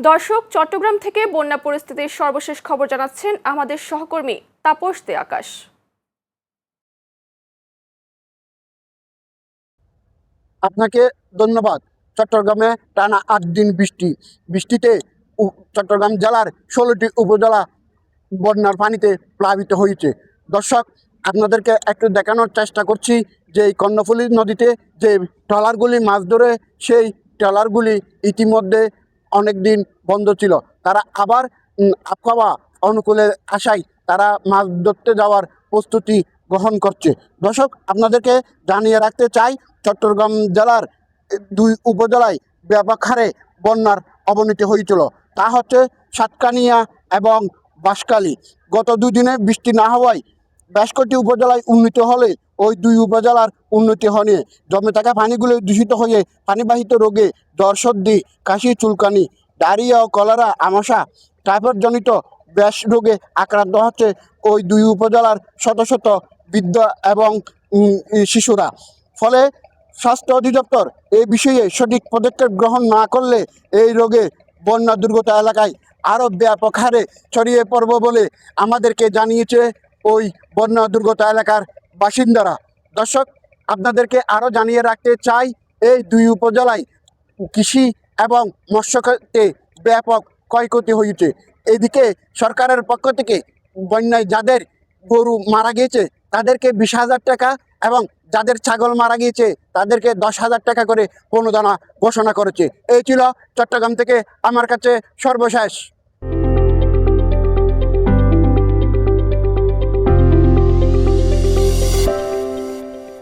দর্শক, চট্টগ্রাম থেকে বন্যা পরিস্থিতির সর্বশেষ খবর জানাচ্ছেন আমাদের সহকর্মী তাপস দে আকাশ। আপনাকে ধন্যবাদ। চট্টগ্রামে টানা ৮ দিন বৃষ্টিতে চট্টগ্রাম জেলার ১৬টি উপজেলা বন্যার পানিতে প্লাবিত হয়েছে। দর্শক, আপনাদেরকে একটু দেখানোর চেষ্টা করছি যে এই কর্ণফুলী নদীতে যে ট্রলারগুলি মাছ ধরে, সেই ট্রলারগুলি ইতিমধ্যে অনেক দিন বন্ধ ছিল। তারা আবার আবহাওয়া অনুকূলে আসায় তারা মাছ ধরতে যাওয়ার প্রস্তুতি গ্রহণ করছে। দর্শক, আপনাদেরকে জানিয়ে রাখতে চাই, চট্টগ্রাম জেলার ২ উপজেলায় ব্যাপক হারে বন্যার অবনতি হয়েছিল। তা হচ্ছে সাতকানিয়া এবং বাঁশখালী। গত ২ দিনে বৃষ্টি না হওয়ায় বেশ কয়েকটি উপজেলায় উন্নতি হলে ওই ২ উপজেলার উন্নতি হয়নি। জমে থাকা পানিগুলো দূষিত হয়ে পানিবাহিত রোগে জ্বর, সর্দি, কাশি, চুলকানি, ডায়রিয়া ও কলেরা, আমাশা, টাইফয়েডজনিত বেশ রোগে আক্রান্ত হচ্ছে ওই ২ উপজেলার শত শত বৃদ্ধ এবং শিশুরা। ফলে স্বাস্থ্য অধিদপ্তর এই বিষয়ে সঠিক পদক্ষেপ গ্রহণ না করলে এই রোগে বন্যা দুর্গত এলাকায় আরও ব্যাপক হারে ছড়িয়ে পড়বে বলে আমাদেরকে জানিয়েছে ওই বন্যা দুর্গত এলাকার বাসিন্দারা। দর্শক, আপনাদেরকে আরও জানিয়ে রাখতে চাই, এই ২ উপজেলায় কৃষি এবং মৎস্য খাতে ব্যাপক ক্ষয়ক্ষতি হয়েছে। এদিকে সরকারের পক্ষ থেকে বন্যায় যাদের গরু মারা গিয়েছে তাদেরকে ২০,০০০ টাকা এবং যাদের ছাগল মারা গিয়েছে তাদেরকে ১০,০০০ টাকা করে অনুদান ঘোষণা করেছে। এই ছিল চট্টগ্রাম থেকে আমার কাছে সর্বশেষ।